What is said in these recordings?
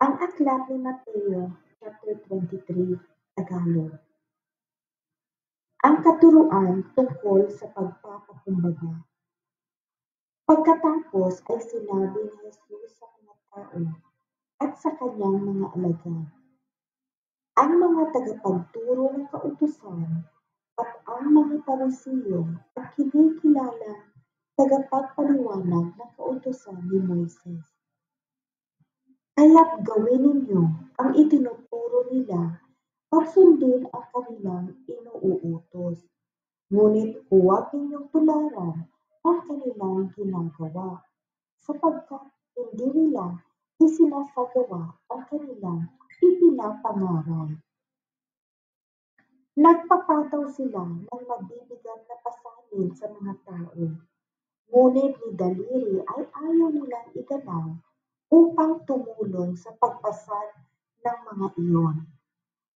Ang aklat ni Mateo, chapter 23, Tagalog. Ang katuruan tungkol sa pagpapakumbaba. Pagkatapos ay sinabi ni Jesus sa mga tao at sa kanyang mga alagad, ang mga tagapagturo ng kautusan at ang mga Parisiyo at kinikilalang tagapagpaliwanag ng kautusan ni Moises. Kaya't gawin ninyo ang itinuturo nila at sundin ang kanilang inuutos. Ngunit huwag ninyong tularan ang kanilang ginagawa, sapagkat hindi nila isinasagawa ang kanilang ipinapangaral. Nagpapataw sila ng mabibigat na pasanin sa mga tao, ngunit ni daliri ay ayaw nilang igalaw upang tumulong sa pagpasad ng mga iyon.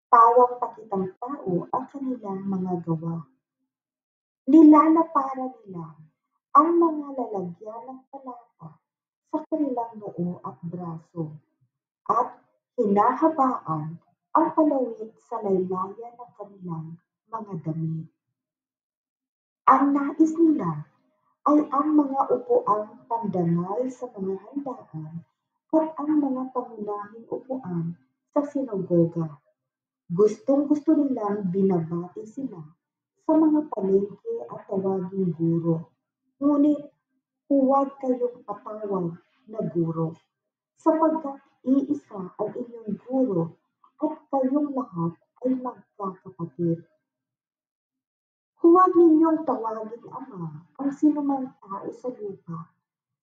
Pawang pakitang tao ang kanilang mga gawa. Nilalaparan nila ang mga lalagyan ng palata sa kanilang noo at braso, at hinahabaan ang palawit sa laylayan ng kanilang mga damit. Ang nais nila ay ang mga upuang pandangal sa mga handaan at ang mga pangunahing upuan sa sinagoga. Gustong-gusto nilang binabati sila sa mga palengke at tawaging guro. Ngunit huwag kayong patawag na guro, sapagkat iisa ang inyong guro at kayong lahat ay magkakapatid. Huwag ninyong tawaging ama ang sinumang tao sa lupa,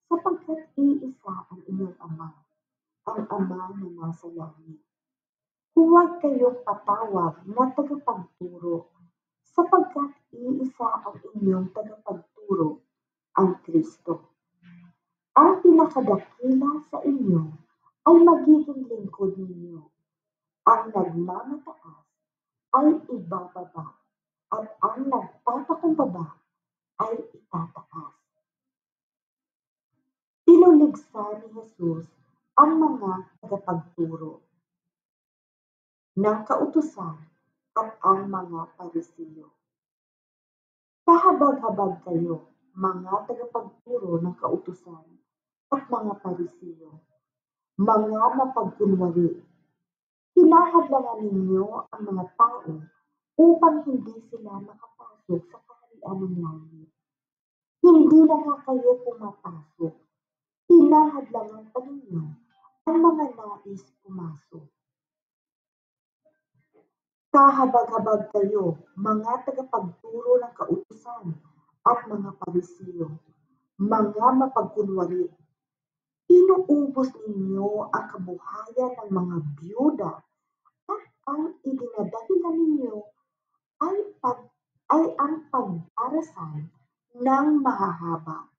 sapagkat iisa ang inyong ama, ang Ama na nasa langit. Huwag kayong patawag na tagapagturo, sapagkat iisa ang inyong tagapagturo, ang Kristo. Ang pinakadakila sa inyo ay magiging lingkod ninyo. Ang nagmamataas ay ibababa, at ang nagpapakumbaba ay itataas. Inuligsa ni Jesus ang mga tagapagturo ng kautusan at ang mga Parisiyo. Kahabag-habag kayo, mga tagapagturo ng kautusan at mga Parisiyo, mga mapagkunwari. Hinahadlangan ninyo ang mga tao upang hindi sila makapasok sa kaharian ng langit. Hindi na nga kayo pumapasok. Hinahadlangan pa ninyo ang mga nais pumasok. Kahabag-habag kayo, mga tagapagturo ng kautusan at mga Parisiyo, mga mapagkunwari. Inuubos ninyo ang kabuhayan ng mga biyuda at ang idinadahilan ninyo ay ang pagdarasal ng mahahaba.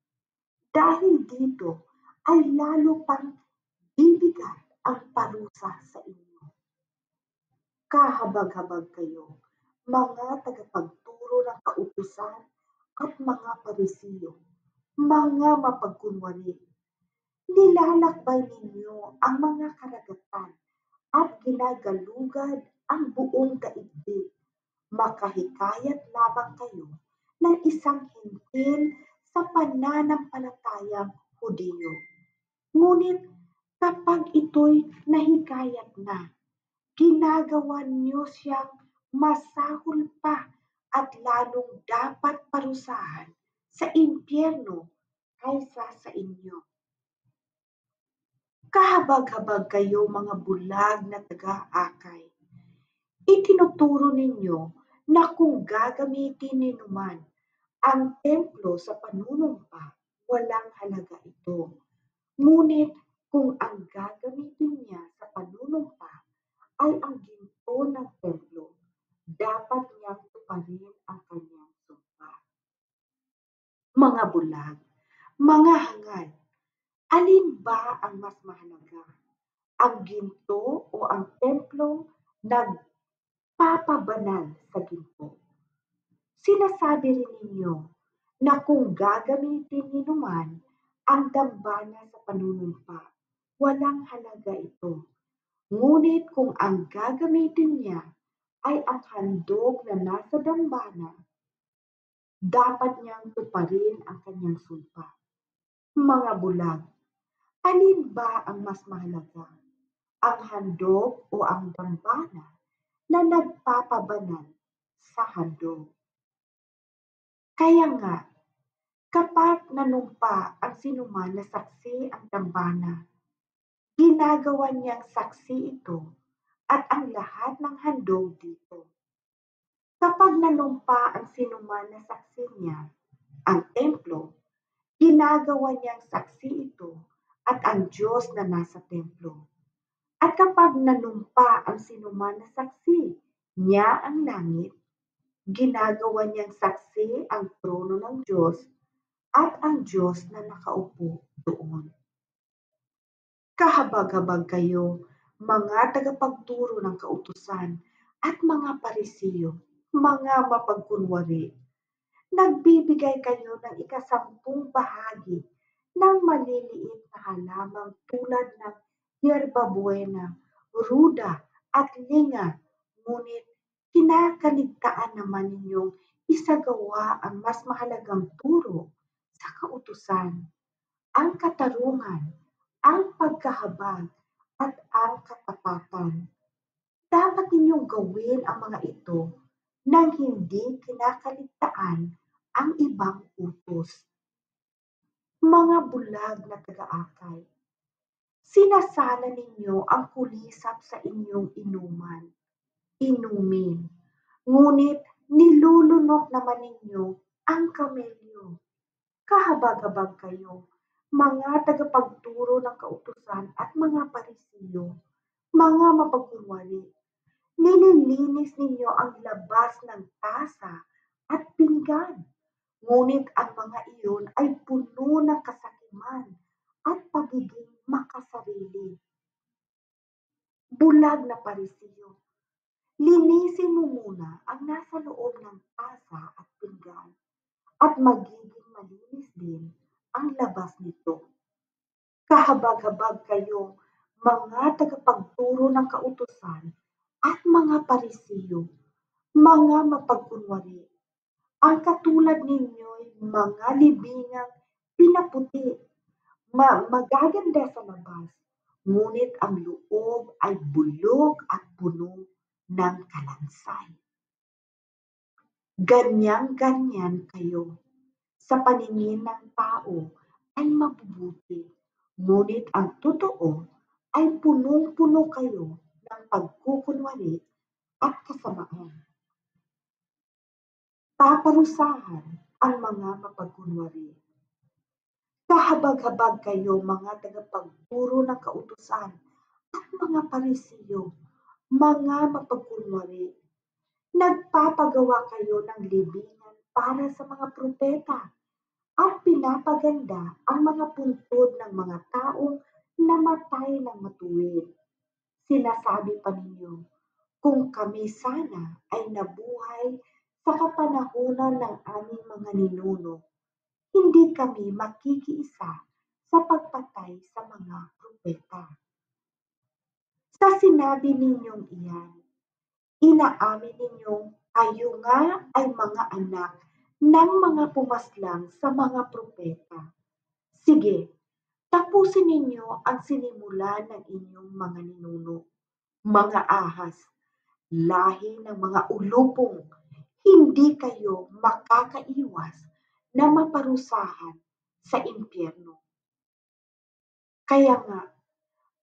Dahil dito ay lalo pang bibigat ang parusa sa inyo. Kahabag-habag kayo, mga tagapagturo ng kautusan at mga Parisiyo, mga mapagkunwari. Nilalakbay ninyo ang mga karagatan at ginagalugad ang buong daigdig. Makahikayat lamang kayo ng isang hintil sa pananampalatayang Hudiyo. Ngunit kapag ito'y nahikayat na, ginagawa niyo siyang masahol pa at lalong dapat parusahan sa impyerno kaysa sa inyo. Kahabag-habag kayo, mga bulag na taga-akay. Itinuturo ninyo na kung gagamitin ninuman ang templo sa panunumpa, walang halaga ito. Ngunit kung ang gagamitin niya sa panunumpa ay ang ginto ng templo, dapat niyang tuparin ang kanyang sumpa. Mga bulag, mga hangad, alin ba ang mas mahalaga? Ang ginto o ang templong nagpapabanal sa ginto? Sinasabi rin ninyo na kung gagamitin ninuman ang dambana sa panunumpa, walang halaga ito. Ngunit kung ang gagamitin niya ay ang handog na nasa dambana, dapat niyang tuparin ang kanyang sumpa. Mga bulag, alin ba ang mas mahalaga? Ang handog o ang dambana na nagpapabanal sa handog? Kaya nga, kapag nanumpa ang sinuman na saksi ang dambana, ginagawa niyang saksi ito at ang lahat ng handog dito. Kapag nanumpa ang sinuman na saksi niya, ang templo, ginagawa niyang saksi ito at ang Diyos na nasa templo. At kapag nanumpa ang sinuman na saksi niya ang langit, ginagawa niyang saksi ang trono ng Diyos at ang Diyos na nakaupo doon. Kahabag-habag kayo, mga tagapagturo ng kautusan at mga Parisiyo, mga mapagkunwari. Nagbibigay kayo ng 10 bahagi ng maliliit na halamang tulad ng yerbabuena, ruda at linga, ngunit kinakaligtaan naman ninyong isagawa ang mas mahalagang turo sa kautusan, ang katarungan, ang pagkahabag at ang katapatan. Dapat ninyong gawin ang mga ito nang hindi kinakaligtaan ang ibang utos. Mga bulag na taga-akay, sinasala ninyo ang kulisap sa inyong inumin, ngunit nilulunok naman ninyo ang kamelyo. Kahabag-habag kayo, mga tagapagturo ng kautusan at mga Parisiyo, mga mapagkunwari. Nililinis ninyo ang labas ng tasa at pinggan, ngunit ang mga iyon ay puno ng kasakiman at pagiging makasarili. Bulag na Parisiyo, linisin mo muna ang nasa loob ng tasa at pinggan at magiging malinis din ang labas nito. Kahabag-habag kayong mga tagapagturo ng kautusan at mga Parisiyo, mga mapagkunwari. Ang katulad ninyo'y mga libingang pinaputi, magaganda sa labas, ngunit ang loob ay bulok at puno ng kalansay. Ganyan-ganyan kayo. Sa paningin ng tao ay mabubuti, ngunit ang totoo ay punong-puno kayo ng pagkukunwari at kasamaan. Paparusahan ang mga mapagkunwari. Kahabag-habag kayo, mga tagapagturo ng kautusan at mga Parisiyo, mga mapagkunwari. Nagpapagawa kayo ng libingan para sa mga propeta at pinapaganda ang mga puntod ng mga taong namatay ng matuwid. Sinasabi pa ninyo, kung kami sana ay nabuhay sa kapanahunan ng aming mga ninuno, hindi kami makikiisa sa pagpatay sa mga propeta. Sa sinabi ninyong iyan, inaamin ninyong kayo nga ay mga anak ng mga pumaslang sa mga propeta. Sige, tapusin ninyo ang sinimulan ng inyong mga ninuno, mga ahas, lahi ng mga ulupong. Hindi kayo makakaiwas na maparusahan sa impyerno. Kaya nga,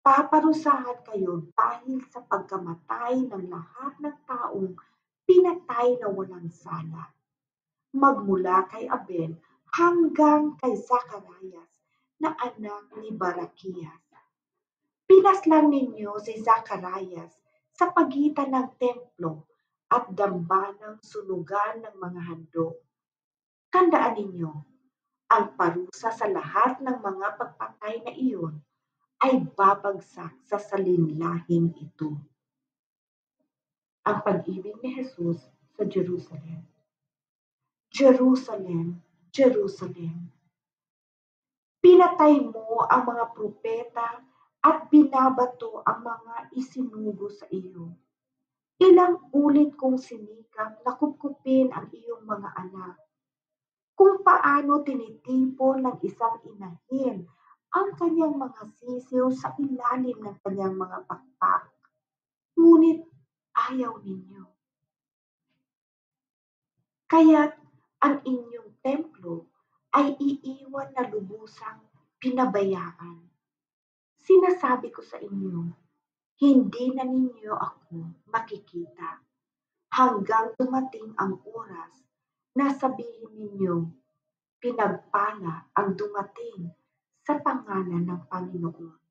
paparusahan kayo dahil sa pagkamatay ng lahat ng taong pinatay na walang sala, magmula kay Abel hanggang kay Zacarias na anak ni Barakias. Pinaslang ninyo si Zacarias sa pagitan ng templo at dambanang sunugan ng mga handog. Tandaan ninyo, ang parusa sa lahat ng mga pagpatay na iyon ay babagsak sa salinlahing ito. Ang pag-ibig ni Jesus sa Jerusalem. Jerusalem, Jerusalem, pinatay mo ang mga propeta at binabato ang mga isinugo sa iyo. Ilang ulit kong sinikap na kupkupin ang iyong mga anak, kung paano tinitipon ng isang inahin ang kanyang mga sisiw sa ilalim ng kanyang mga pakpak. Ngunit ayaw ninyo. Kaya't ang inyong templo ay iiwan na lubusang pinabayaan. Sinasabi ko sa inyo, hindi na ninyo ako makikita hanggang dumating ang oras na sabihin ninyo, pinagpala ang dumating sa pangalan ng Panginoon.